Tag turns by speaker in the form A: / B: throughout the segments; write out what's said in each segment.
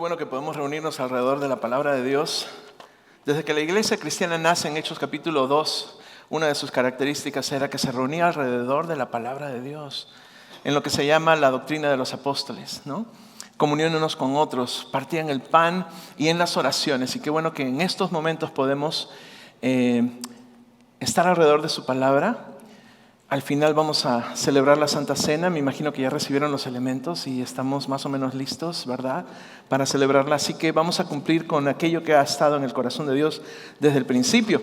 A: bueno que podemos reunirnos alrededor de la palabra de Dios. Desde que la iglesia cristiana nace en Hechos capítulo 2, una de sus características era que se reunía alrededor de la palabra de Dios, en lo que se llama la doctrina de los apóstoles, ¿no? Comunión unos con otros, partían el pan y en las oraciones. Y qué bueno que en estos momentos podemos estar alrededor de su palabra. Al final vamos a celebrar la Santa Cena. Me imagino que ya recibieron los elementos y estamos más o menos listos, ¿verdad?, para celebrarla. Así que vamos a cumplir con aquello que ha estado en el corazón de Dios desde el principio.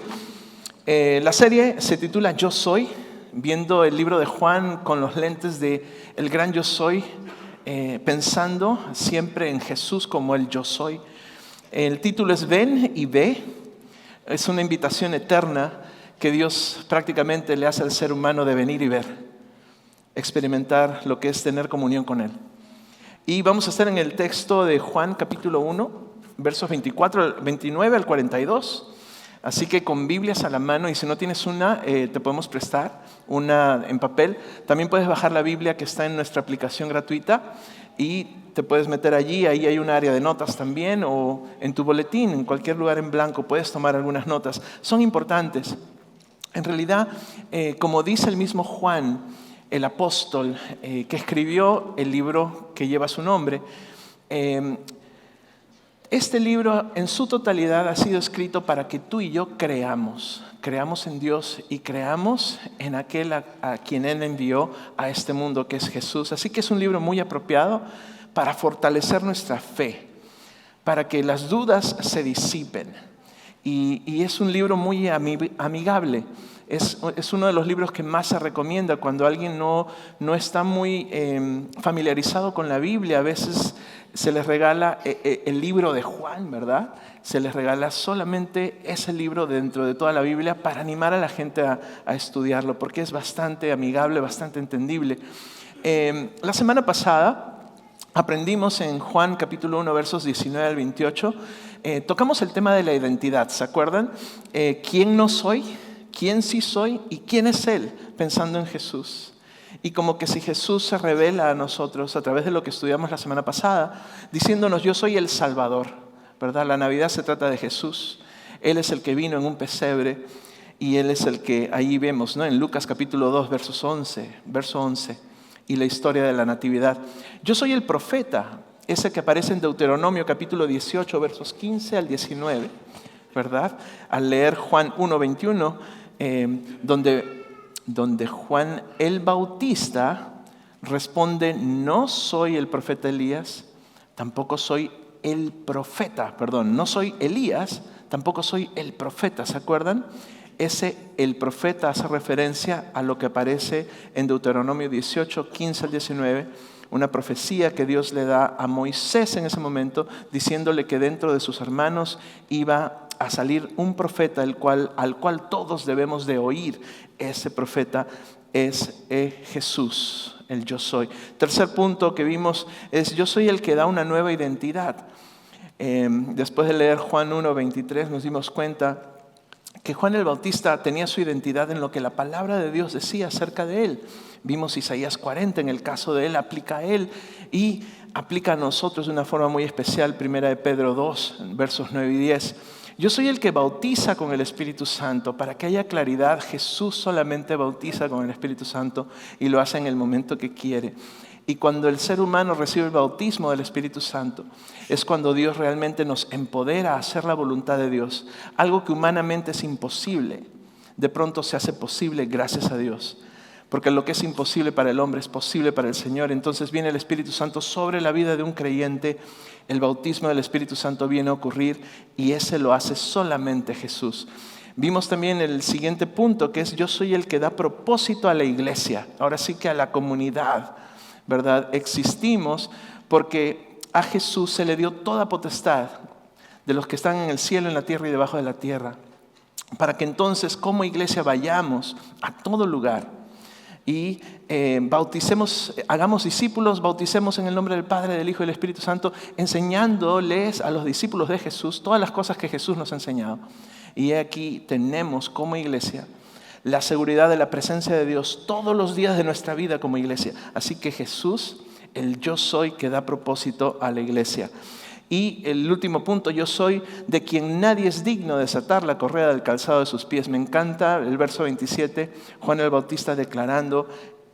A: La serie se titula Yo Soy, viendo el libro de Juan con los lentes de el gran Yo Soy, pensando siempre en Jesús como el Yo Soy. El título es Ven y Ve. Es una invitación eterna que Dios prácticamente le hace al ser humano de venir y ver, experimentar lo que es tener comunión con Él. Y vamos a estar en el texto de Juan capítulo 1, versos 29 al 42. Así que con Biblias a la mano, y si no tienes una, te podemos prestar una en papel. También puedes bajar la Biblia que está en nuestra aplicación gratuita y te puedes meter allí. Ahí hay un área de notas también, o en tu boletín, en cualquier lugar en blanco, puedes tomar algunas notas. Son importantes. En realidad, como dice el mismo Juan, el apóstol que escribió el libro que lleva su nombre, este libro en su totalidad ha sido escrito para que tú y yo creamos en Dios y creamos en aquel a quien Él envió a este mundo, que es Jesús. Así que es un libro muy apropiado para fortalecer nuestra fe, para que las dudas se disipen. Y es un libro muy amigable. Es uno de los libros que más se recomienda cuando alguien no está muy familiarizado con la Biblia. A veces se les regala el libro de Juan, ¿verdad? Se les regala solamente ese libro dentro de toda la Biblia para animar a la gente a estudiarlo, porque es bastante amigable, bastante entendible. La semana pasada aprendimos en Juan capítulo 1, versos 19 al 28, tocamos el tema de la identidad, ¿se acuerdan? ¿Quién no soy? ¿Quién sí soy? ¿Y quién es Él? Pensando en Jesús. Y como que si Jesús se revela a nosotros a través de lo que estudiamos la semana pasada, diciéndonos yo soy el Salvador, ¿verdad? La Navidad se trata de Jesús. Él es el que vino en un pesebre y Él es el que ahí vemos, ¿no? En Lucas capítulo 2, verso 11, y la historia de la Natividad. Yo soy el profeta, ese que aparece en Deuteronomio capítulo 18, versos 15 al 19, ¿verdad? Al leer Juan 1, 21, donde Juan el Bautista responde, no soy el profeta Elías, tampoco soy el profeta, no soy Elías, tampoco soy el profeta, ¿se acuerdan? El profeta hace referencia a lo que aparece en Deuteronomio 18, 15 al 19, una profecía que Dios le da a Moisés en ese momento, diciéndole que dentro de sus hermanos iba a salir un profeta al cual todos debemos de oír. Ese profeta es Jesús, el yo soy. Tercer punto que vimos es yo soy el que da una nueva identidad. Después de leer Juan 1, 23 nos dimos cuenta que Juan el Bautista tenía su identidad en lo que la palabra de Dios decía acerca de él. Vimos Isaías 40, en el caso de él, aplica a él y aplica a nosotros de una forma muy especial. Primera de Pedro 2, versos 9 y 10. Yo soy el que bautiza con el Espíritu Santo. Para que haya claridad, Jesús solamente bautiza con el Espíritu Santo y lo hace en el momento que quiere. Y cuando el ser humano recibe el bautismo del Espíritu Santo, es cuando Dios realmente nos empodera a hacer la voluntad de Dios. Algo que humanamente es imposible, de pronto se hace posible gracias a Dios. Porque lo que es imposible para el hombre es posible para el Señor. Entonces viene el Espíritu Santo sobre la vida de un creyente. El bautismo del Espíritu Santo viene a ocurrir y ese lo hace solamente Jesús. Vimos también el siguiente punto, que es yo soy el que da propósito a la iglesia. Ahora sí que a la comunidad, ¿verdad? Existimos porque a Jesús se le dio toda potestad de los que están en el cielo, en la tierra y debajo de la tierra, para que entonces como iglesia vayamos a todo lugar y bauticemos, hagamos discípulos, bauticemos en el nombre del Padre, del Hijo y del Espíritu Santo, enseñándoles a los discípulos de Jesús todas las cosas que Jesús nos ha enseñado. Y aquí tenemos como iglesia la seguridad de la presencia de Dios todos los días de nuestra vida como iglesia. Así que Jesús, el yo soy que da propósito a la iglesia. Y el último punto, yo soy de quien nadie es digno de desatar la correa del calzado de sus pies. Me encanta el verso 27, Juan el Bautista declarando,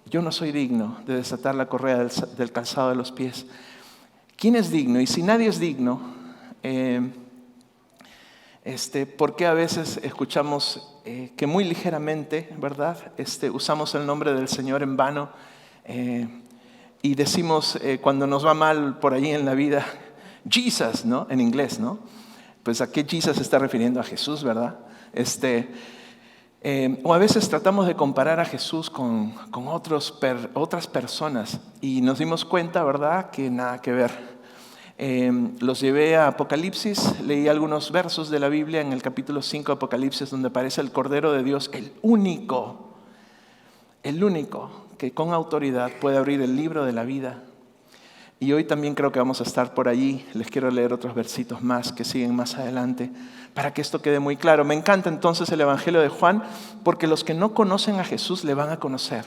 A: yo no soy digno de desatar la correa del calzado de los pies. ¿Quién es digno? Y si nadie es digno, ¿por qué a veces escuchamos que muy ligeramente, ¿verdad? Usamos el nombre del Señor en vano y decimos cuando nos va mal por ahí en la vida, Jesus, ¿no? En inglés, ¿no? Pues a qué Jesus se está refiriendo, a Jesús, ¿verdad? O a veces tratamos de comparar a Jesús con otras personas y nos dimos cuenta, ¿verdad? Que nada que ver. Los llevé a Apocalipsis, leí algunos versos de la Biblia en el capítulo 5 de Apocalipsis donde aparece el Cordero de Dios, el único que con autoridad puede abrir el libro de la vida. Y hoy también creo que vamos a estar por allí. Les quiero leer otros versitos más que siguen más adelante para que esto quede muy claro. Me encanta entonces el Evangelio de Juan porque los que no conocen a Jesús le van a conocer.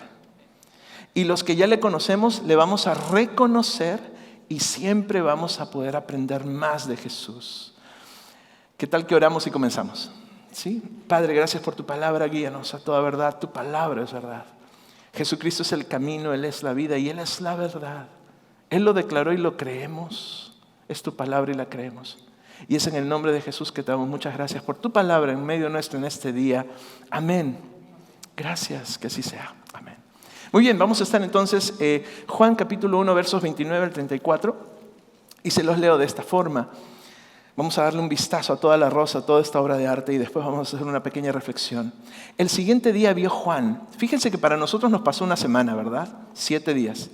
A: Y los que ya le conocemos le vamos a reconocer y siempre vamos a poder aprender más de Jesús. ¿Qué tal que oramos y comenzamos? ¿Sí? Padre, gracias por tu palabra, guíanos a toda verdad. Tu palabra es verdad. Jesucristo es el camino, Él es la vida y Él es la verdad. Él lo declaró y lo creemos. Es tu palabra y la creemos. Y es en el nombre de Jesús que te damos muchas gracias por tu palabra en medio nuestro en este día. Amén. Gracias, que así sea. Amén. Muy bien, vamos a estar entonces Juan capítulo 1, versos 29 al 34. Y se los leo de esta forma. Vamos a darle un vistazo a toda la rosa, a toda esta obra de arte y después vamos a hacer una pequeña reflexión. El siguiente día vio Juan. Fíjense que para nosotros nos pasó una semana, ¿verdad? 7 días.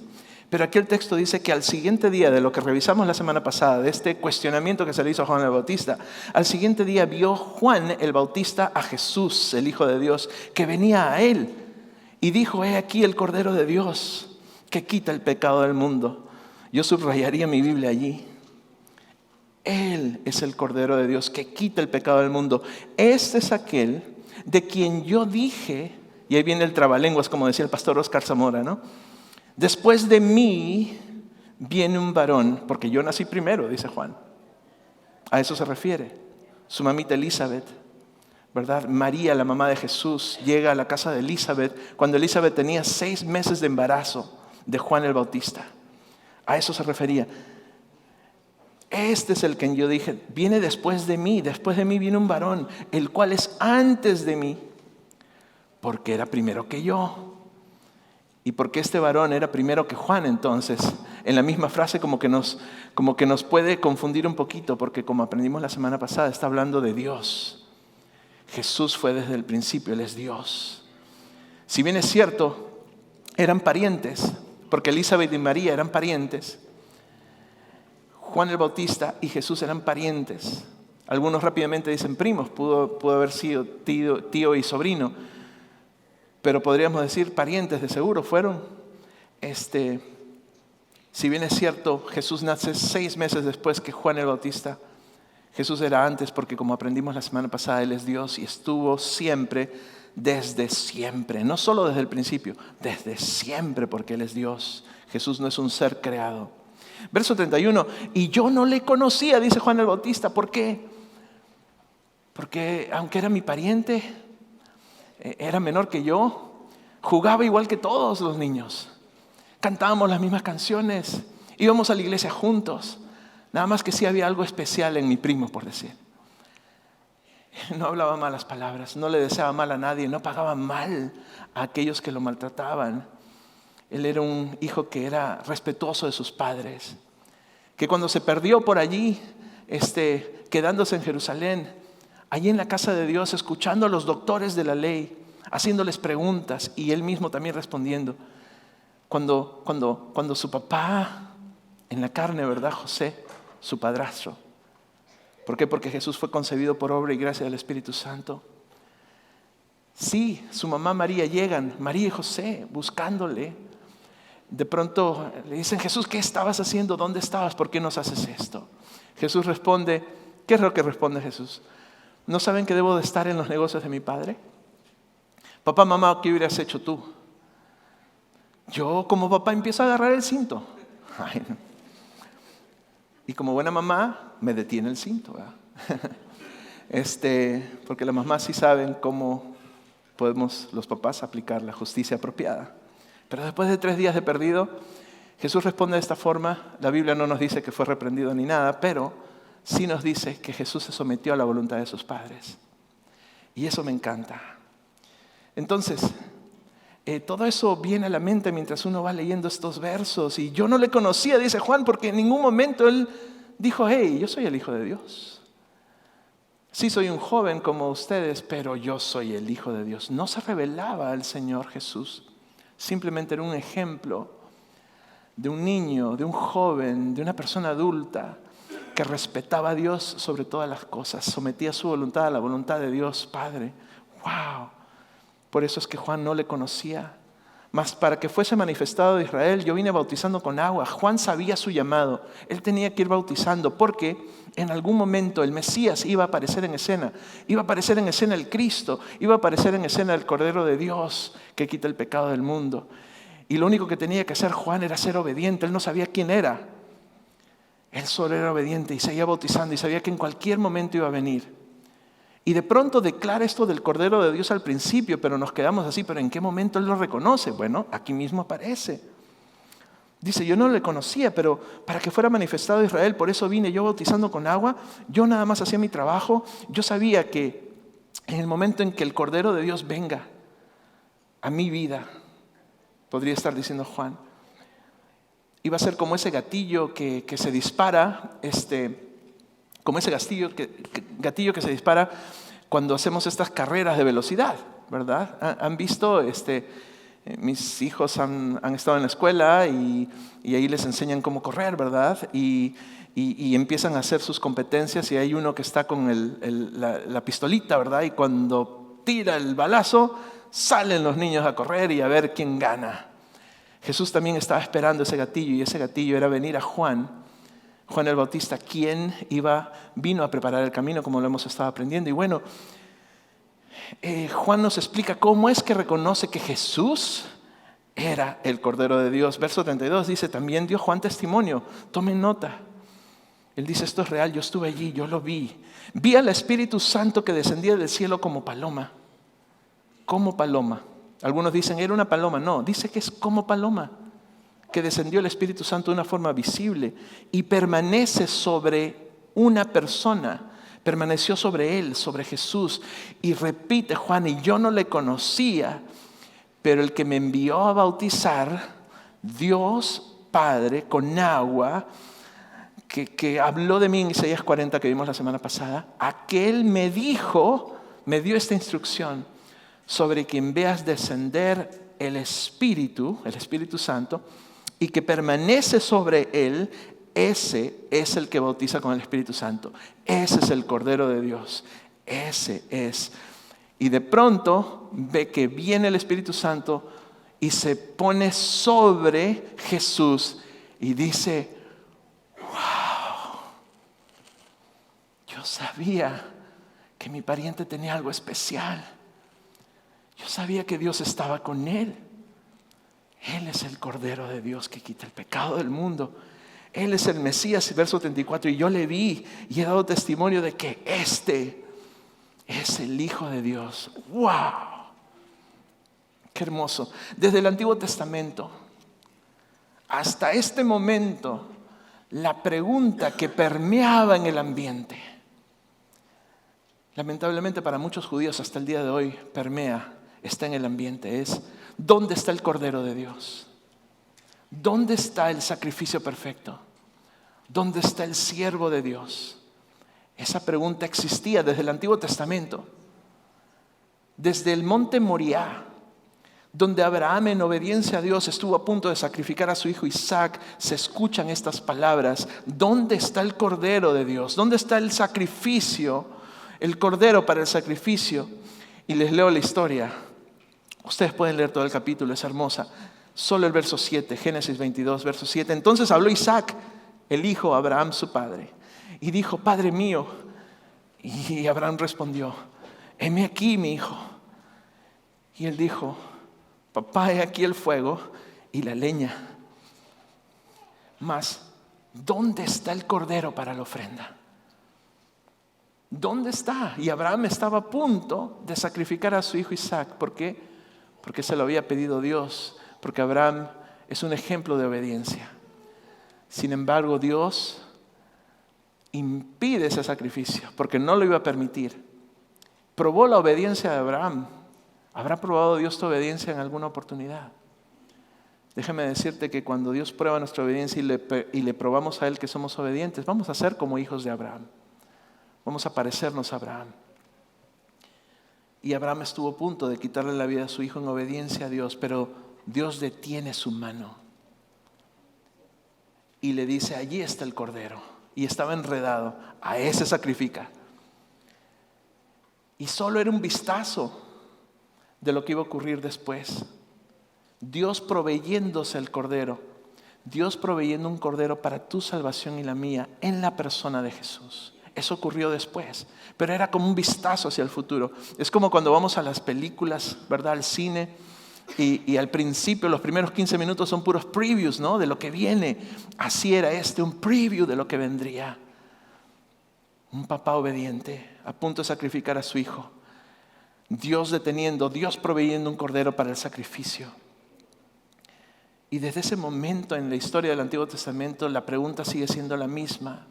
A: Pero aquí el texto dice que al siguiente día de lo que revisamos la semana pasada, de este cuestionamiento que se le hizo a Juan el Bautista, al siguiente día vio Juan el Bautista a Jesús, el Hijo de Dios, que venía a él y dijo, he aquí el Cordero de Dios que quita el pecado del mundo. Yo subrayaría mi Biblia allí. Él es el Cordero de Dios que quita el pecado del mundo. Este es aquel de quien yo dije, y ahí viene el trabalenguas, como decía el pastor Oscar Zamora, ¿no? Después de mí viene un varón, porque yo nací primero, dice Juan. A eso se refiere. Su mamita Elizabeth, ¿verdad? María, la mamá de Jesús, llega a la casa de Elizabeth cuando Elizabeth tenía 6 meses de embarazo de Juan el Bautista. A eso se refería. Este es el que yo dije, viene después de mí viene un varón, el cual es antes de mí, porque era primero que yo. Y porque este varón era primero que Juan, entonces, en la misma frase como que nos puede confundir un poquito, porque como aprendimos la semana pasada, está hablando de Dios. Jesús fue desde el principio, Él es Dios. Si bien es cierto, eran parientes, porque Elizabeth y María eran parientes, Juan el Bautista y Jesús eran parientes. Algunos rápidamente dicen primos, pudo haber sido tío y sobrino. Pero podríamos decir parientes de seguro fueron. Si bien es cierto, Jesús nace 6 meses después que Juan el Bautista. Jesús era antes porque como aprendimos la semana pasada, Él es Dios y estuvo siempre, desde siempre. No solo desde el principio, desde siempre porque Él es Dios. Jesús no es un ser creado. Verso 31, y yo no le conocía, dice Juan el Bautista. ¿Por qué? Porque aunque era mi pariente, era menor que yo, jugaba igual que todos los niños, cantábamos las mismas canciones, íbamos a la iglesia juntos, nada más que sí había algo especial en mi primo, por decir. No hablaba malas palabras, no le deseaba mal a nadie, no pagaba mal a aquellos que lo maltrataban. Él era un hijo que era respetuoso de sus padres, que cuando se perdió por allí, quedándose en Jerusalén, allí en la casa de Dios, escuchando a los doctores de la ley, haciéndoles preguntas y él mismo también respondiendo. Cuando su papá, en la carne, ¿verdad? José, su padrastro. ¿Por qué? Porque Jesús fue concebido por obra y gracia del Espíritu Santo. Sí, su mamá María llegan, María y José, buscándole. De pronto le dicen, Jesús, ¿qué estabas haciendo? ¿Dónde estabas? ¿Por qué nos haces esto? Jesús responde, ¿qué es lo que responde Jesús? ¿No saben que debo de estar en los negocios de mi padre? Papá, mamá, ¿qué hubieras hecho tú? Yo como papá empiezo a agarrar el cinto. Ay, no. Y como buena mamá, me detiene el cinto, ¿verdad? Porque las mamás sí saben cómo podemos los papás aplicar la justicia apropiada. Pero después de 3 días de perdido, Jesús responde de esta forma. La Biblia no nos dice que fue reprendido ni nada, pero sí nos dice que Jesús se sometió a la voluntad de sus padres. Y eso me encanta. Entonces, todo eso viene a la mente mientras uno va leyendo estos versos. Y yo no le conocía, dice Juan, porque en ningún momento él dijo, hey, yo soy el Hijo de Dios. Sí, soy un joven como ustedes, pero yo soy el Hijo de Dios. No se revelaba al Señor Jesús. Simplemente era un ejemplo de un niño, de un joven, de una persona adulta que respetaba a Dios sobre todas las cosas, sometía su voluntad a la voluntad de Dios Padre. ¡Wow! Por eso es que Juan no le conocía. Mas para que fuese manifestado de Israel, yo vine bautizando con agua. Juan sabía su llamado. Él tenía que ir bautizando porque en algún momento el Mesías iba a aparecer en escena. Iba a aparecer en escena el Cristo. Iba a aparecer en escena el Cordero de Dios que quita el pecado del mundo. Y lo único que tenía que hacer Juan era ser obediente. Él no sabía quién era. Él solo era obediente y seguía bautizando y sabía que en cualquier momento iba a venir. Y de pronto declara esto del Cordero de Dios al principio, pero nos quedamos así, ¿pero en qué momento Él lo reconoce? Bueno, aquí mismo aparece. Dice, yo no le conocía, pero para que fuera manifestado a Israel, por eso vine yo bautizando con agua. Yo nada más hacía mi trabajo. Yo sabía que en el momento en que el Cordero de Dios venga a mi vida, podría estar diciendo Juan, iba a ser como ese gatillo que se dispara, como ese gatillo que se dispara cuando hacemos estas carreras de velocidad, ¿verdad? ¿Han visto? Mis hijos han estado en la escuela y ahí les enseñan cómo correr, ¿verdad? Y empiezan a hacer sus competencias y hay uno que está con la pistolita, ¿verdad? Y cuando tira el balazo, salen los niños a correr y a ver quién gana. Jesús también estaba esperando ese gatillo y ese gatillo era venir a Juan el Bautista, quien vino a preparar el camino, como lo hemos estado aprendiendo. Y bueno, Juan nos explica cómo es que reconoce que Jesús era el Cordero de Dios. Verso 32 dice, también dio Juan testimonio. Tomen nota. Él dice, esto es real, yo estuve allí, yo lo vi. Vi al Espíritu Santo que descendía del cielo como paloma. Como paloma. Algunos dicen, era una paloma. No, dice que es como paloma, que descendió el Espíritu Santo de una forma visible y permanece sobre una persona, permaneció sobre él, sobre Jesús. Y repite Juan, y yo no le conocía, pero el que me envió a bautizar, Dios Padre, con agua, que habló de mí en Isaías 40 que vimos la semana pasada, aquel me dijo, me dio esta instrucción, sobre quien veas descender el Espíritu Santo, y que permanece sobre él, ese es el que bautiza con el Espíritu Santo. Ese es el Cordero de Dios. Ese es. Y de pronto ve que viene el Espíritu Santo y se pone sobre Jesús y dice, wow, yo sabía que mi pariente tenía algo especial. Yo sabía que Dios estaba con él. Él es el Cordero de Dios que quita el pecado del mundo. Él es el Mesías, verso 34. Y yo le vi y he dado testimonio de que este es el Hijo de Dios. ¡Wow! ¡Qué hermoso! Desde el Antiguo Testamento hasta este momento, la pregunta que permeaba en el ambiente, lamentablemente para muchos judíos hasta el día de hoy permea, está en el ambiente, es ¿dónde está el Cordero de Dios? ¿Dónde está el sacrificio perfecto? ¿Dónde está el siervo de Dios? Esa pregunta existía desde el Antiguo Testamento. Desde el monte Moriah, donde Abraham en obediencia a Dios estuvo a punto de sacrificar a su hijo Isaac, se escuchan estas palabras. ¿Dónde está el Cordero de Dios? ¿Dónde está el sacrificio? El Cordero para el sacrificio. Y les leo la historia. Ustedes pueden leer todo el capítulo, es hermosa. Solo el verso 7, Génesis 22, verso 7. Entonces habló Isaac, el hijo, a Abraham su padre, y dijo, Padre mío. Y Abraham respondió, heme aquí, mi hijo. Y él dijo, papá, he aquí el fuego y la leña, mas ¿dónde está el cordero para la ofrenda? ¿Dónde está? Y Abraham estaba a punto de sacrificar a su hijo Isaac. ¿Por qué? Porque se lo había pedido Dios, porque Abraham es un ejemplo de obediencia. Sin embargo, Dios impide ese sacrificio, porque no lo iba a permitir. Probó la obediencia de Abraham. ¿Habrá probado Dios tu obediencia en alguna oportunidad? Déjame decirte que cuando Dios prueba nuestra obediencia y le probamos a Él que somos obedientes, vamos a ser como hijos de Abraham. Vamos a parecernos a Abraham. Y Abraham estuvo a punto de quitarle la vida a su hijo en obediencia a Dios, pero Dios detiene su mano y le dice, allí está el cordero. Y estaba enredado, a ese sacrifica. Y solo era un vistazo de lo que iba a ocurrir después. Dios proveyéndose el cordero, Dios proveyendo un cordero para tu salvación y la mía en la persona de Jesús. Eso ocurrió después, pero era como un vistazo hacia el futuro. Es como cuando vamos a las películas, ¿verdad? Al cine, y al principio, los primeros 15 minutos son puros previews, ¿no? De lo que viene. Así era un preview de lo que vendría. Un papá obediente, a punto de sacrificar a su hijo. Dios deteniendo, Dios proveyendo un cordero para el sacrificio. Y desde ese momento en la historia del Antiguo Testamento, la pregunta sigue siendo la misma.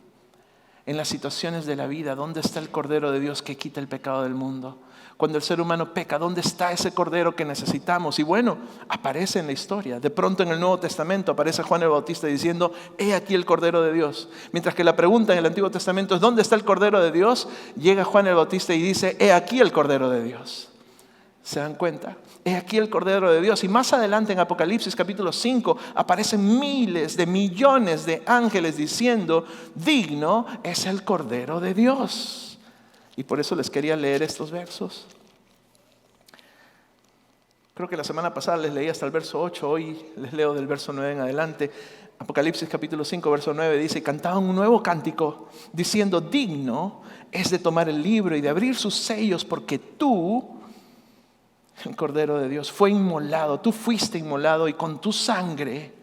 A: En las situaciones de la vida, ¿dónde está el Cordero de Dios que quita el pecado del mundo? Cuando el ser humano peca, ¿dónde está ese Cordero que necesitamos? Y bueno, aparece en la historia. De pronto en el Nuevo Testamento aparece Juan el Bautista diciendo, he aquí el Cordero de Dios. Mientras que la pregunta en el Antiguo Testamento es, ¿dónde está el Cordero de Dios? Llega Juan el Bautista y dice, he aquí el Cordero de Dios. ¿Se dan cuenta? He aquí el Cordero de Dios. Y más adelante en Apocalipsis capítulo 5 aparecen miles de millones de ángeles diciendo, digno es el Cordero de Dios. Y por eso les quería leer estos versos. Creo que la semana pasada les leí hasta el verso 8, hoy les leo del verso 9 en adelante. Apocalipsis capítulo 5, verso 9 dice, cantaban un nuevo cántico diciendo, digno es de tomar el libro y de abrir sus sellos porque tú, el Cordero de Dios, fue inmolado, tú fuiste inmolado y con tu sangre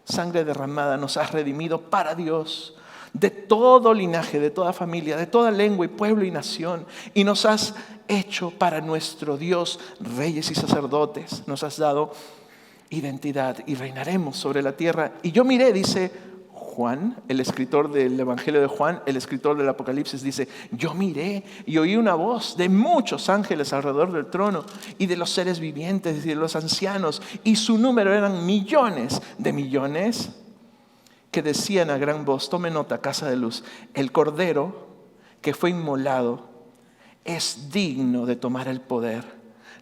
A: derramada nos has redimido para Dios de todo linaje, de toda familia, de toda lengua y pueblo y nación, y nos has hecho para nuestro Dios reyes y sacerdotes, nos has dado identidad y reinaremos sobre la tierra. Y yo miré, dice Juan, el escritor del Evangelio de Juan, el escritor del Apocalipsis, dice, yo miré y oí una voz de muchos ángeles alrededor del trono y de los seres vivientes y de los ancianos, y su número eran millones de millones, que decían a gran voz, tome nota, casa de luz, el Cordero que fue inmolado es digno de tomar el poder,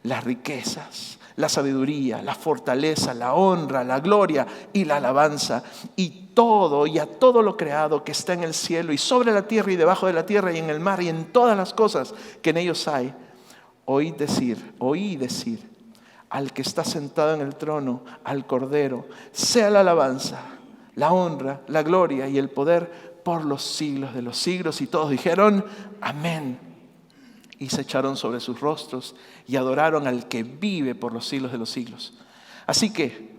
A: las riquezas, la sabiduría, la fortaleza, la honra, la gloria y la alabanza, y a todo lo creado que está en el cielo y sobre la tierra y debajo de la tierra y en el mar y en todas las cosas que en ellos hay. Oí decir al que está sentado en el trono, al Cordero, sea la alabanza, la honra, la gloria y el poder por los siglos de los siglos. Y todos dijeron, amén. Y se echaron sobre sus rostros y adoraron al que vive por los siglos de los siglos. Así que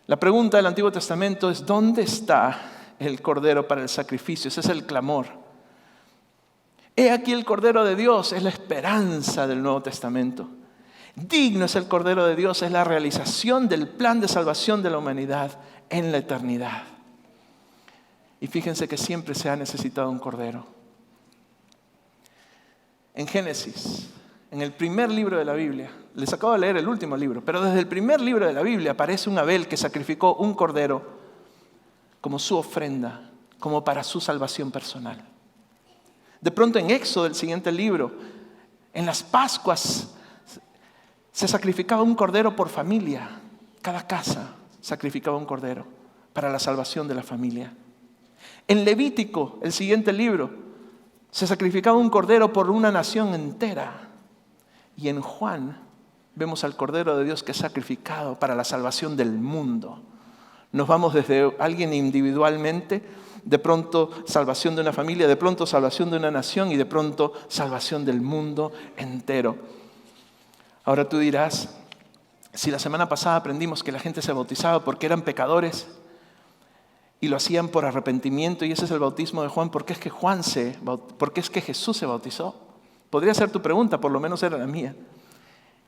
A: la pregunta del Antiguo Testamento es, ¿dónde está el Cordero para el sacrificio? Ese es el clamor. He aquí el Cordero de Dios, es la esperanza del Nuevo Testamento. Digno es el Cordero de Dios, es la realización del plan de salvación de la humanidad en la eternidad. Y fíjense que siempre se ha necesitado un Cordero. En Génesis, en el primer libro de la Biblia, les acabo de leer el último libro, pero desde el primer libro de la Biblia aparece un Abel que sacrificó un cordero como su ofrenda, como para su salvación personal. De pronto en Éxodo, el siguiente libro, en las Pascuas se sacrificaba un cordero por familia. Cada casa sacrificaba un cordero para la salvación de la familia. En Levítico, el siguiente libro, se sacrificaba un cordero por una nación entera. Y en Juan vemos al Cordero de Dios que es sacrificado para la salvación del mundo. Nos vamos desde alguien individualmente, de pronto salvación de una familia, de pronto salvación de una nación y de pronto salvación del mundo entero. Ahora tú dirás, si la semana pasada aprendimos que la gente se bautizaba porque eran pecadores y lo hacían por arrepentimiento, y ese es el bautismo de Juan. ¿Por qué es que Jesús se bautizó? Podría ser tu pregunta, por lo menos era la mía.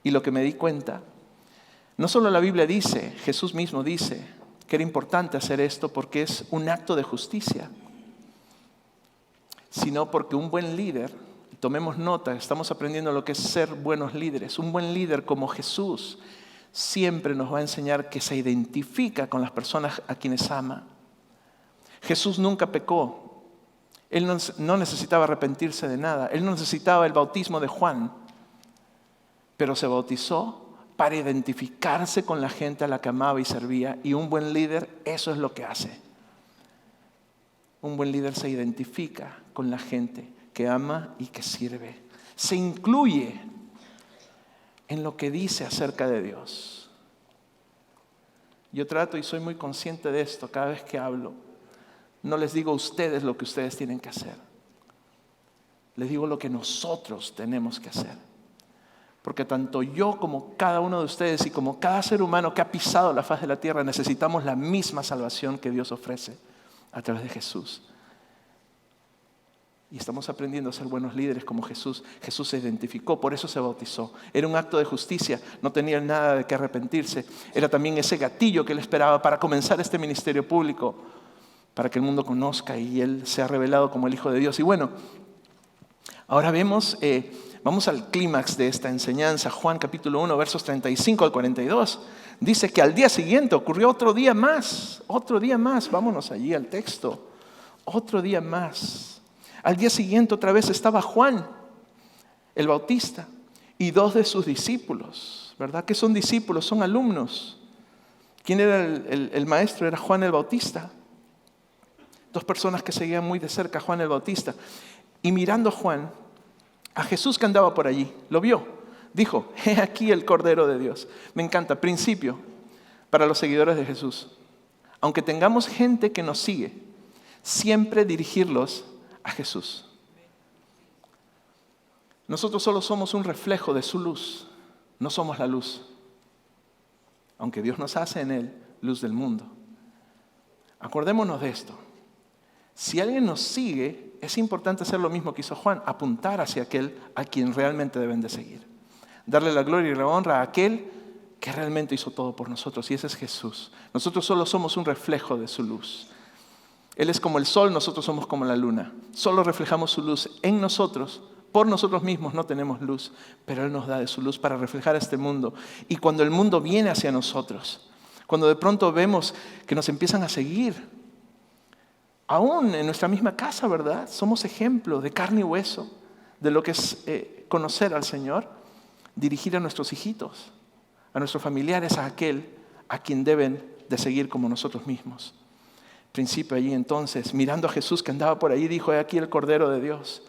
A: Y lo que me di cuenta, no solo la Biblia dice, Jesús mismo dice que era importante hacer esto porque es un acto de justicia, sino porque un buen líder, tomemos nota, estamos aprendiendo lo que es ser buenos líderes. Un buen líder como Jesús siempre nos va a enseñar que se identifica con las personas a quienes ama. Jesús nunca pecó. Él no necesitaba arrepentirse de nada. Él no necesitaba el bautismo de Juan, pero se bautizó para identificarse con la gente a la que amaba y servía. Y un buen líder, eso es lo que hace. Un buen líder se identifica con la gente que ama y que sirve. Se incluye en lo que dice acerca de Dios. Yo trato y soy muy consciente de esto cada vez que hablo. No les digo a ustedes lo que ustedes tienen que hacer. Les digo lo que nosotros tenemos que hacer. Porque tanto yo como cada uno de ustedes y como cada ser humano que ha pisado la faz de la tierra necesitamos la misma salvación que Dios ofrece a través de Jesús. Y estamos aprendiendo a ser buenos líderes como Jesús. Jesús se identificó, por eso se bautizó. Era un acto de justicia, no tenía nada de qué arrepentirse. Era también ese gatillo que él esperaba para comenzar este ministerio público, para que el mundo conozca y él sea revelado como el Hijo de Dios. Y bueno, ahora vamos al clímax de esta enseñanza. Juan capítulo 1, versos 35 al 42. Dice que al día siguiente ocurrió otro día más. Vámonos allí al texto. Otro día más. Al día siguiente otra vez estaba Juan, el Bautista, y 2 de sus discípulos. ¿Verdad? ¿Qué son discípulos? Son alumnos. ¿Quién era el maestro? Era Juan el Bautista. 2 personas que seguían muy de cerca a Juan el Bautista. Y mirando Juan, a Jesús que andaba por allí, lo vio. Dijo, he aquí el Cordero de Dios. Me encanta, principio para los seguidores de Jesús. Aunque tengamos gente que nos sigue, siempre dirigirlos a Jesús. Nosotros solo somos un reflejo de su luz, no somos la luz. Aunque Dios nos hace en él luz del mundo. Acordémonos de esto. Si alguien nos sigue, es importante hacer lo mismo que hizo Juan, apuntar hacia aquel a quien realmente deben de seguir. Darle la gloria y la honra a aquel que realmente hizo todo por nosotros, y ese es Jesús. Nosotros solo somos un reflejo de su luz. Él es como el sol, nosotros somos como la luna. Solo reflejamos su luz en nosotros. Por nosotros mismos no tenemos luz, pero Él nos da de su luz para reflejar a este mundo. Y cuando el mundo viene hacia nosotros, cuando de pronto vemos que nos empiezan a seguir, aún en nuestra misma casa, ¿verdad? Somos ejemplo de carne y hueso de lo que es conocer al Señor, dirigir a nuestros hijitos, a nuestros familiares, a aquel a quien deben de seguir como nosotros mismos. Principio allí entonces, mirando a Jesús que andaba por ahí, dijo, he aquí el Cordero de Dios.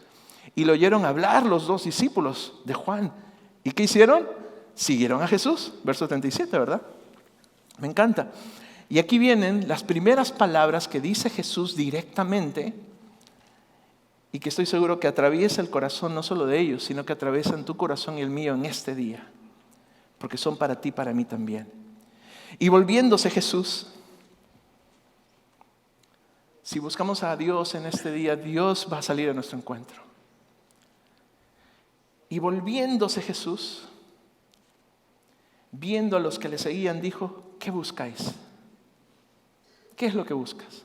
A: Y lo oyeron hablar los 2 discípulos de Juan. ¿Y qué hicieron? Siguieron a Jesús. Verso 37, ¿verdad? Me encanta. Y aquí vienen las primeras palabras que dice Jesús directamente y que estoy seguro que atraviesa el corazón no solo de ellos, sino que atraviesan tu corazón y el mío en este día. Porque son para ti y para mí también. Y volviéndose Jesús, si buscamos a Dios en este día, Dios va a salir a nuestro encuentro. Y volviéndose Jesús, viendo a los que le seguían, dijo, ¿qué buscáis? ¿Qué es lo que buscas?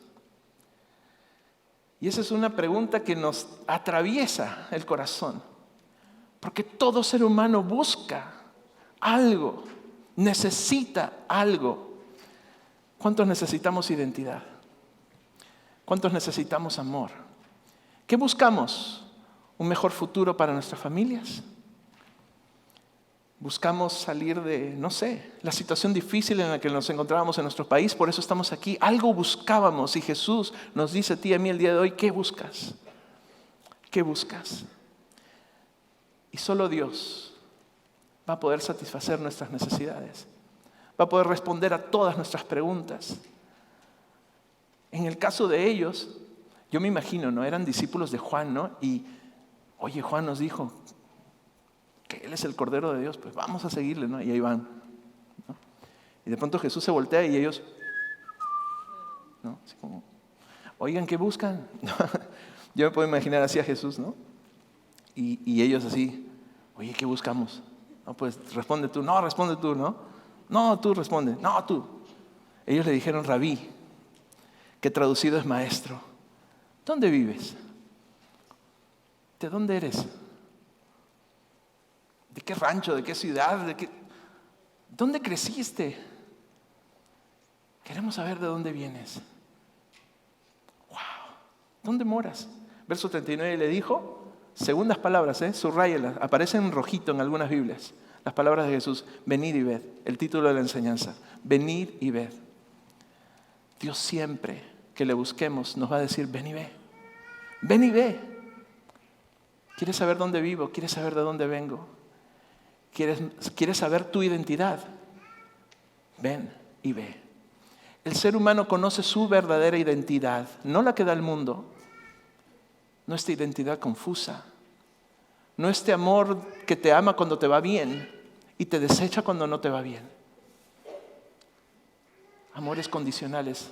A: Y esa es una pregunta que nos atraviesa el corazón. Porque todo ser humano busca algo, necesita algo. ¿Cuántos necesitamos identidad? ¿Cuántos necesitamos amor? ¿Qué buscamos? ¿Un mejor futuro para nuestras familias? Buscamos salir de, no sé, la situación difícil en la que nos encontrábamos en nuestro país, por eso estamos aquí. Algo buscábamos y Jesús nos dice a ti y a mí el día de hoy, ¿qué buscas? ¿Qué buscas? Y solo Dios va a poder satisfacer nuestras necesidades, va a poder responder a todas nuestras preguntas. En el caso de ellos, yo me imagino, ¿no? Eran discípulos de Juan, ¿no? Y, oye, Juan nos dijo que Él es el Cordero de Dios, pues vamos a seguirle, ¿no? Y ahí van, ¿no? Y de pronto Jesús se voltea y ellos, ¿no? Así como, Oigan, ¿qué buscan? Yo me puedo imaginar así a Jesús, ¿no? Y ellos así, oye, ¿qué buscamos? No, pues responde tú. No, responde tú, ¿no? No, tú responde. No, tú. Ellos le dijeron rabí, que traducido es maestro. ¿Dónde vives? ¿De dónde eres? ¿De qué rancho? ¿De qué ciudad? ¿Dónde creciste? Queremos saber de dónde vienes. Wow. ¿Dónde moras? Verso 39 le dijo, segundas palabras, subráyelas, aparecen en rojito en algunas Biblias. Las palabras de Jesús, venid y ved, el título de la enseñanza, venid y ved. Dios siempre que le busquemos nos va a decir, ven y ve, ven y ve. ¿Quieres saber dónde vivo? ¿Quieres saber de dónde vengo? ¿Quieres saber tu identidad? Ven y ve. El ser humano conoce su verdadera identidad, no la que da el mundo. No esta identidad confusa. No este amor que te ama cuando te va bien y te desecha cuando no te va bien. Amores condicionales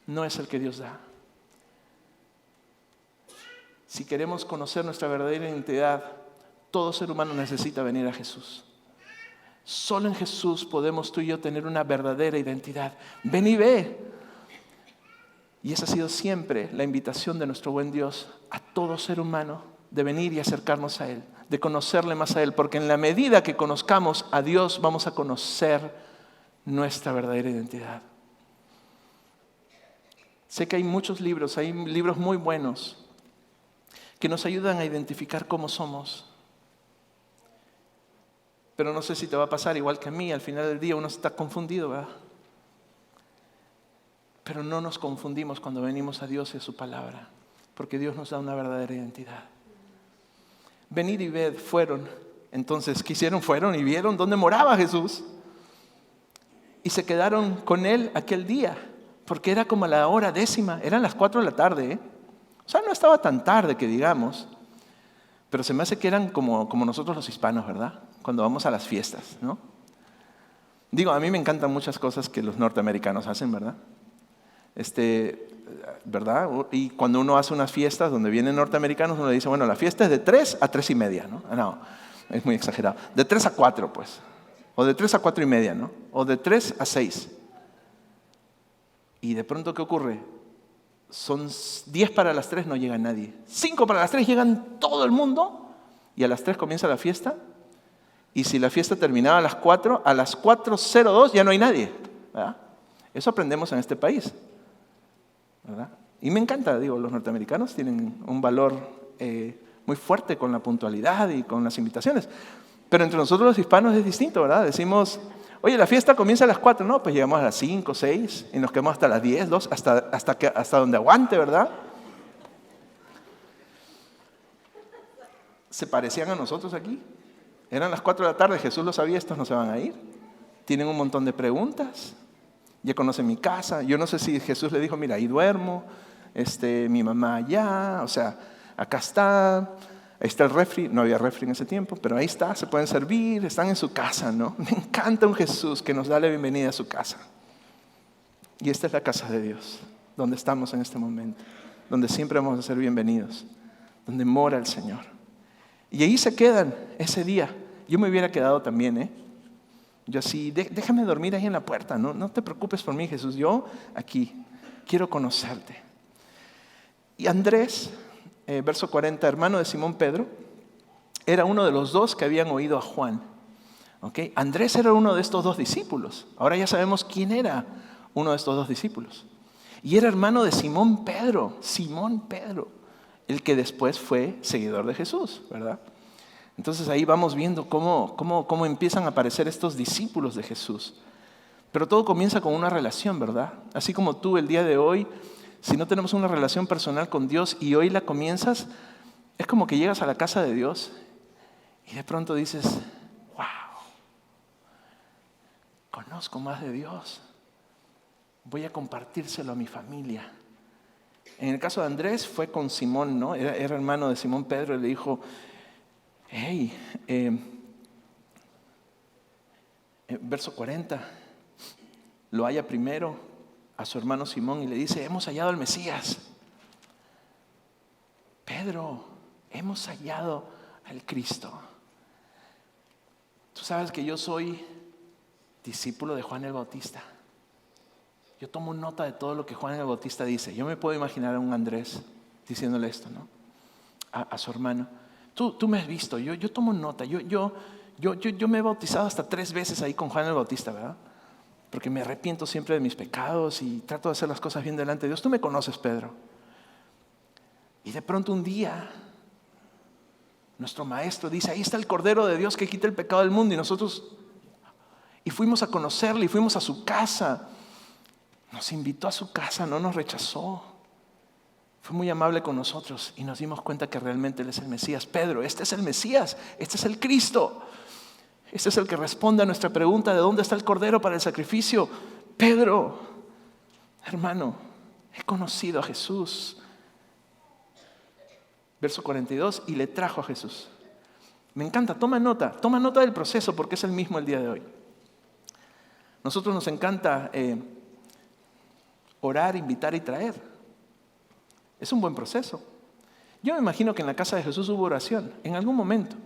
A: no es el que Dios da. Si queremos conocer nuestra verdadera identidad, todo ser humano necesita venir a Jesús. Solo en Jesús podemos tú y yo tener una verdadera identidad. Ven y ve. Y esa ha sido siempre la invitación de nuestro buen Dios a todo ser humano, de venir y acercarnos a Él, de conocerle más a Él, porque en la medida que conozcamos a Dios vamos a conocer nuestra verdadera identidad. Sé que hay muchos libros, hay libros muy buenos que nos ayudan a identificar cómo somos. Pero no sé si te va a pasar igual que a mí, al final del día uno está confundido, ¿verdad? Pero no nos confundimos cuando venimos a Dios y a su palabra, porque Dios nos da una verdadera identidad. Venid y ved, fueron. Entonces, ¿qué hicieron? Fueron y vieron dónde moraba Jesús. Y se quedaron con Él aquel día, porque era como la hora 10:00, eran las 4 de la tarde. O sea, no estaba tan tarde que digamos, pero se me hace que eran como nosotros los hispanos, ¿verdad? Cuando vamos a las fiestas, ¿no? Digo, a mí me encantan muchas cosas que los norteamericanos hacen, ¿verdad? ¿Verdad? Y cuando uno hace unas fiestas donde vienen norteamericanos, uno le dice, bueno, la fiesta es de 3 a 3:30, ¿no? No, es muy exagerado. De 3 a 4, pues. O de 3 a 4:30, ¿no? O de 3 a 6. Y de pronto, ¿qué ocurre? Son 10 para las 3, no llega nadie. 5 para las 3 llegan todo el mundo. Y a las 3 comienza la fiesta. Y si la fiesta terminaba a las 4, a las 4:02 ya no hay nadie, ¿verdad? Eso aprendemos en este país, ¿verdad? Y me encanta, digo, los norteamericanos tienen un valor muy fuerte con la puntualidad y con las invitaciones. Pero entre nosotros los hispanos es distinto, ¿verdad? Decimos, oye, la fiesta comienza a las 4, no, pues llegamos a las 5, 6 y nos quedamos hasta las 10, 2, hasta donde aguante, ¿verdad? ¿Se parecían a nosotros aquí? Eran las 4 de la tarde, Jesús lo sabía, estos no se van a ir. Tienen un montón de preguntas. Ya conocen mi casa. Yo no sé si Jesús le dijo, mira, ahí duermo, mi mamá allá, o sea, acá está, ahí está el refri. No había refri en ese tiempo, pero ahí está, se pueden servir, están en su casa, ¿no? Me encanta un Jesús que nos da la bienvenida a su casa. Y esta es la casa de Dios, donde estamos en este momento, donde siempre vamos a ser bienvenidos, donde mora el Señor. Y ahí se quedan ese día. Yo me hubiera quedado también, Yo así, déjame dormir ahí en la puerta, no te preocupes por mí, Jesús, yo aquí quiero conocerte. Y Andrés, verso 40, hermano de Simón Pedro, era uno de los dos que habían oído a Juan. ¿Okay? Andrés era uno de estos dos discípulos. Ahora ya sabemos quién era uno de estos dos discípulos. Y era hermano de Simón Pedro, el que después fue seguidor de Jesús, ¿verdad? Entonces ahí vamos viendo cómo empiezan a aparecer estos discípulos de Jesús. Pero todo comienza con una relación, ¿verdad? Así como tú el día de hoy, si no tenemos una relación personal con Dios y hoy la comienzas, es como que llegas a la casa de Dios y de pronto dices, wow, conozco más de Dios, voy a compartírselo a mi familia. En el caso de Andrés fue con Simón, ¿no? Era hermano de Simón Pedro y le dijo, hey, verso 40, lo halla primero, a su hermano Simón y le dice: hemos hallado al Mesías. Pedro, hemos hallado al Cristo. Tú sabes que yo soy discípulo de Juan el Bautista. Yo tomo nota de todo lo que Juan el Bautista dice. Yo me puedo imaginar a un Andrés diciéndole esto, ¿no? A su hermano. Tú me has visto, yo tomo nota. Yo me he bautizado hasta 3 veces ahí con Juan el Bautista, ¿verdad? Porque me arrepiento siempre de mis pecados y trato de hacer las cosas bien delante de Dios. Tú me conoces, Pedro. Y de pronto un día, nuestro maestro dice: ahí está el Cordero de Dios que quita el pecado del mundo. Y fuimos a conocerle y fuimos a su casa. Nos invitó a su casa, no nos rechazó. Fue muy amable con nosotros y nos dimos cuenta que realmente Él es el Mesías. Pedro, este es el Mesías, este es el Cristo. Este es el que responde a nuestra pregunta: ¿de dónde está el Cordero para el sacrificio? Pedro, hermano, he conocido a Jesús. Verso 42, y le trajo a Jesús. Me encanta, toma nota del proceso porque es el mismo el día de hoy. Nosotros nos encanta orar, invitar y traer. Es un buen proceso. Yo me imagino que en la casa de Jesús hubo oración en algún momento.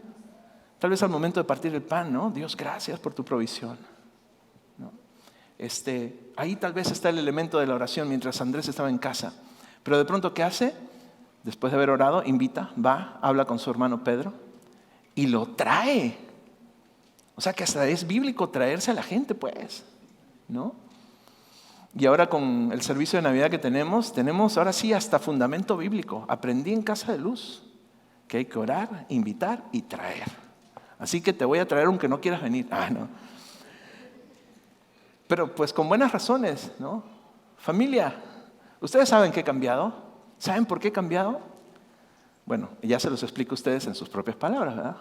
A: Tal vez al momento de partir el pan, ¿no? Dios, gracias por tu provisión, ¿no? Ahí tal vez está el elemento de la oración mientras Andrés estaba en casa. Pero de pronto, ¿qué hace? Después de haber orado, invita, va, habla con su hermano Pedro y lo trae. O sea que hasta es bíblico traerse a la gente, pues, ¿no? Y ahora con el servicio de Navidad que tenemos ahora sí hasta fundamento bíblico. Aprendí en Casa de Luz que hay que orar, invitar y traer. Así que te voy a traer aunque no quieras venir. No. Pero pues con buenas razones, ¿no? Familia, ¿ustedes saben qué he cambiado? ¿Saben por qué he cambiado? Bueno, ya se los explico a ustedes en sus propias palabras, ¿verdad?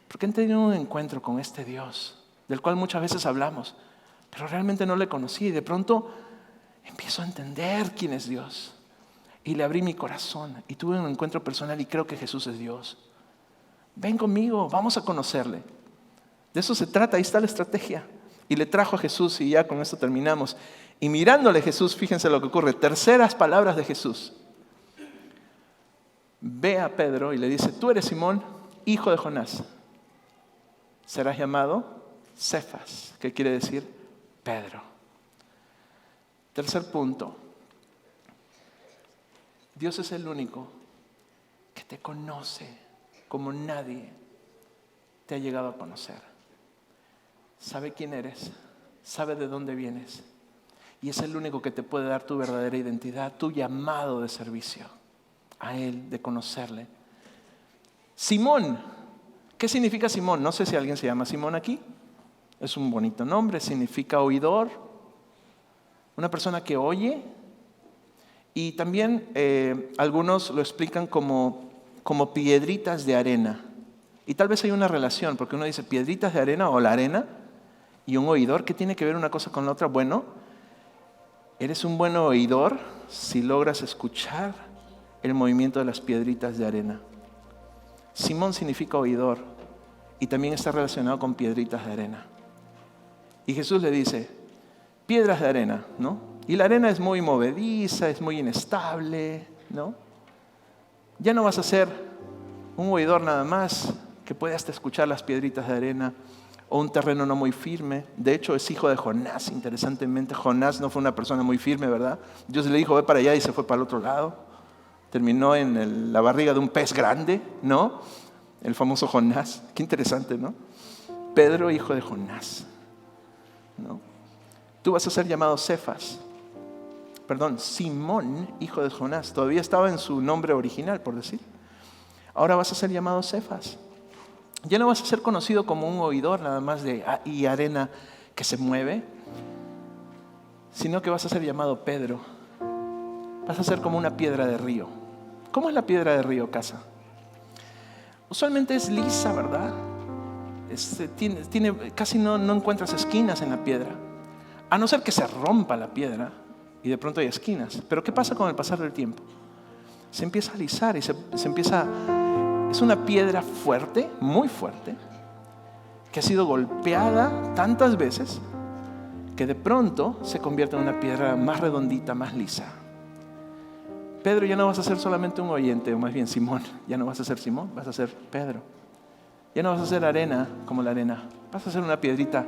A: Porque han tenido un encuentro con este Dios, del cual muchas veces hablamos, pero realmente no le conocí y de pronto empiezo a entender quién es Dios. Y le abrí mi corazón y tuve un encuentro personal y creo que Jesús es Dios. Ven conmigo, vamos a conocerle. De eso se trata, ahí está la estrategia. Y le trajo a Jesús y ya con esto terminamos. Y mirándole Jesús, fíjense lo que ocurre. Terceras palabras de Jesús. Ve a Pedro y le dice: tú eres Simón, hijo de Jonás. Serás llamado Cefas, que quiere decir Pedro. Tercer punto. Dios es el único que te conoce como nadie te ha llegado a conocer. Sabe quién eres, sabe de dónde vienes y es el único que te puede dar tu verdadera identidad, tu llamado de servicio a Él, de conocerle. Simón, ¿qué significa Simón? No sé si alguien se llama Simón aquí. Es un bonito nombre, significa oidor, una persona que oye. Y también algunos lo explican como piedritas de arena. Y tal vez hay una relación, porque uno dice piedritas de arena o la arena y un oidor. ¿Qué tiene que ver una cosa con la otra? Bueno, eres un buen oidor si logras escuchar el movimiento de las piedritas de arena. Simón significa oidor y también está relacionado con piedritas de arena. Y Jesús le dice: piedras de arena, ¿no? Y la arena es muy movediza, es muy inestable, ¿no? Ya no vas a ser un oidor nada más que puede hasta escuchar las piedritas de arena o un terreno no muy firme. De hecho, es hijo de Jonás, interesantemente. Jonás no fue una persona muy firme, ¿verdad? Dios le dijo: ve para allá y se fue para el otro lado. Terminó en la barriga de un pez grande, ¿no? El famoso Jonás. Qué interesante, ¿no? Pedro, hijo de Jonás, ¿no? Tú vas a ser llamado Simón, hijo de Jonás. Todavía estaba en su nombre original, por decir. Ahora vas a ser llamado Cefas. Ya no vas a ser conocido como un oidor nada más y arena que se mueve, sino que vas a ser llamado Pedro. Vas a ser como una piedra de río. ¿Cómo es la piedra de río, casa? Usualmente es lisa, ¿verdad? Casi no encuentras esquinas en la piedra, a no ser que se rompa la piedra y de pronto hay esquinas. Pero ¿qué pasa con el pasar del tiempo? Se empieza a alisar y es una piedra fuerte, muy fuerte, que ha sido golpeada tantas veces que de pronto se convierte en una piedra más redondita, más lisa. Pedro, ya no vas a ser solamente un oyente, o más bien Simón. Ya no vas a ser Simón, vas a ser Pedro. Ya no vas a ser arena como la arena. Vas a ser una piedrita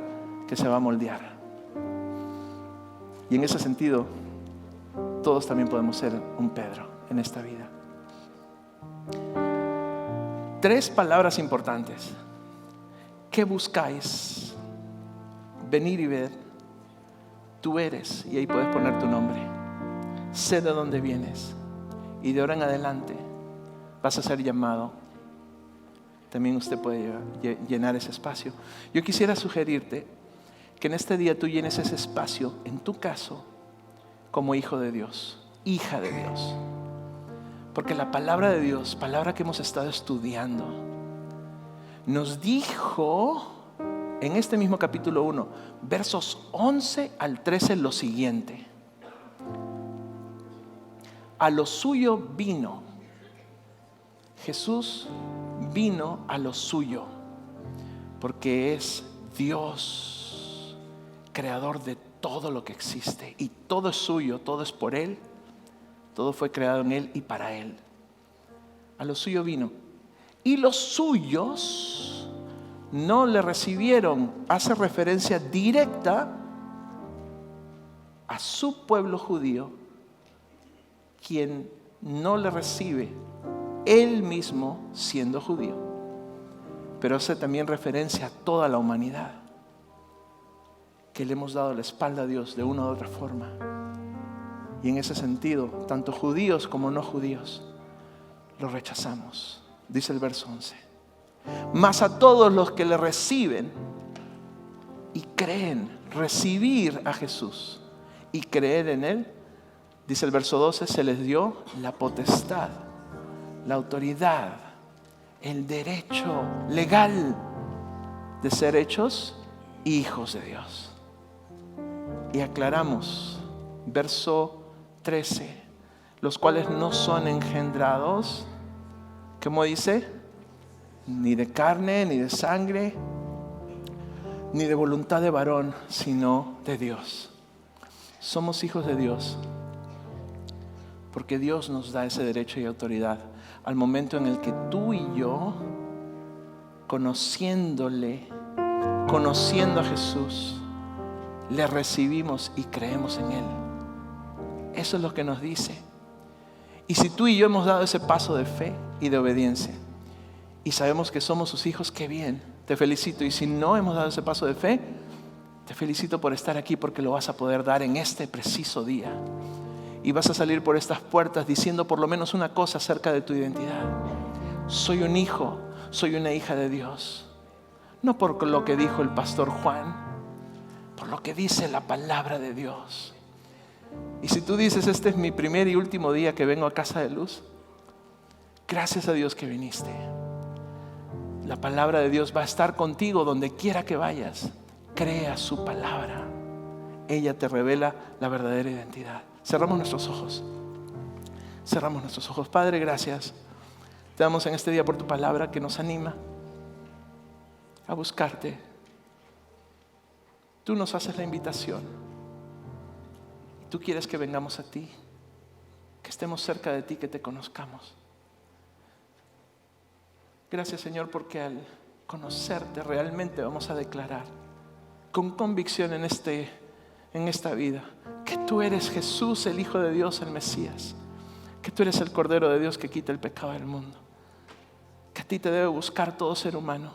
A: que se va a moldear. Y en ese sentido, todos también podemos ser un Pedro en esta vida. 3 palabras importantes. ¿Qué buscáis? Venir y ver. Tú eres, y ahí puedes poner tu nombre. Sé de dónde vienes. Y de ahora en adelante vas a ser llamado. También usted puede llenar ese espacio. Yo quisiera sugerirte que en este día tú llenes ese espacio, en tu caso, como hijo de Dios, hija de Dios. Porque la palabra de Dios, palabra que hemos estado estudiando, nos dijo en este mismo capítulo 1, versos 11 al 13, lo siguiente. A lo suyo vino. Jesús vino a lo suyo, porque es Dios, creador de todo lo que existe, y todo es suyo, todo es por Él, todo fue creado en Él y para Él. A lo suyo vino, y los suyos no le recibieron. Hace referencia directa a su pueblo judío, quien no le recibe, él mismo siendo judío. Pero hace también referencia a toda la humanidad, que le hemos dado la espalda a Dios de una u otra forma. Y en ese sentido, tanto judíos como no judíos, lo rechazamos. Dice el verso 11. Mas a todos los que le reciben y creen, recibir a Jesús y creer en Él, dice el verso 12, se les dio la potestad, la autoridad, el derecho legal de ser hechos hijos de Dios. Y aclaramos, verso 13, los cuales no son engendrados, ¿cómo dice? Ni de carne, ni de sangre, ni de voluntad de varón, sino de Dios. Somos hijos de Dios porque Dios nos da ese derecho y autoridad al momento en el que tú y yo, conociéndole, conociendo a Jesús, le recibimos y creemos en Él. Eso es lo que nos dice. Y si tú y yo hemos dado ese paso de fe y de obediencia y sabemos que somos sus hijos, qué bien, te felicito. Y si no hemos dado ese paso de fe, te felicito por estar aquí, porque lo vas a poder dar en este preciso día. Y vas a salir por estas puertas diciendo por lo menos una cosa acerca de tu identidad. Soy un hijo, soy una hija de Dios. No por lo que dijo el pastor Juan, por lo que dice la palabra de Dios. Y si tú dices, este es mi primer y último día que vengo a Casa de Luz, gracias a Dios que viniste. La palabra de Dios va a estar contigo donde quiera que vayas. Crea su palabra. Ella te revela la verdadera identidad. Cerramos nuestros ojos. Cerramos nuestros ojos. Padre, gracias. Te damos en este día por tu palabra que nos anima a buscarte. Tú nos haces la invitación. Tú quieres que vengamos a ti, que estemos cerca de ti, que te conozcamos. Gracias, Señor, porque al conocerte realmente vamos a declarar con convicción en esta vida que tú eres Jesús, el Hijo de Dios, el Mesías, que tú eres el Cordero de Dios que quita el pecado del mundo, que a ti te debe buscar todo ser humano,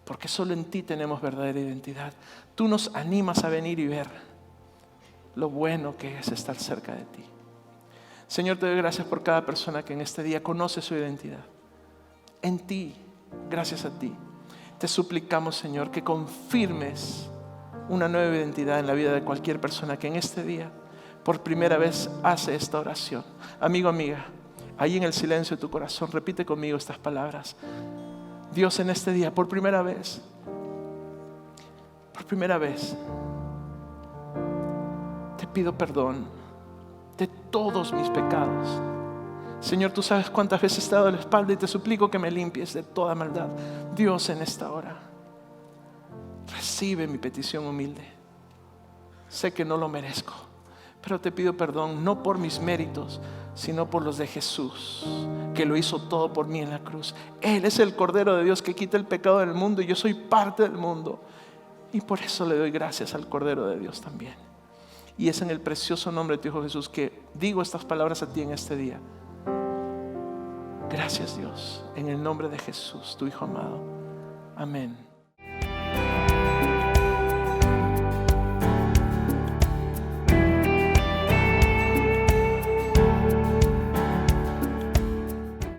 A: porque solo en ti tenemos verdadera identidad. Tú nos animas a venir y ver lo bueno que es estar cerca de ti. Señor, te doy gracias por cada persona que en este día conoce su identidad. En ti, gracias a ti, te suplicamos, Señor, que confirmes una nueva identidad en la vida de cualquier persona que en este día por primera vez hace esta oración. Amigo, amiga, ahí en el silencio de tu corazón, repite conmigo estas palabras. Dios, en este día, por primera vez, te pido perdón de todos mis pecados. Señor, tú sabes cuántas veces he estado a la espalda y te suplico que me limpies de toda maldad. Dios, en esta hora, recibe mi petición humilde. Sé que no lo merezco, pero te pido perdón, no por mis méritos, sino por los de Jesús, que lo hizo todo por mí en la cruz. Él es el Cordero de Dios que quita el pecado del mundo, y yo soy parte del mundo. Y por eso le doy gracias al Cordero de Dios también. Y es en el precioso nombre de tu Hijo Jesús que digo estas palabras a ti en este día. Gracias, Dios, en el nombre de Jesús, tu Hijo amado. Amén.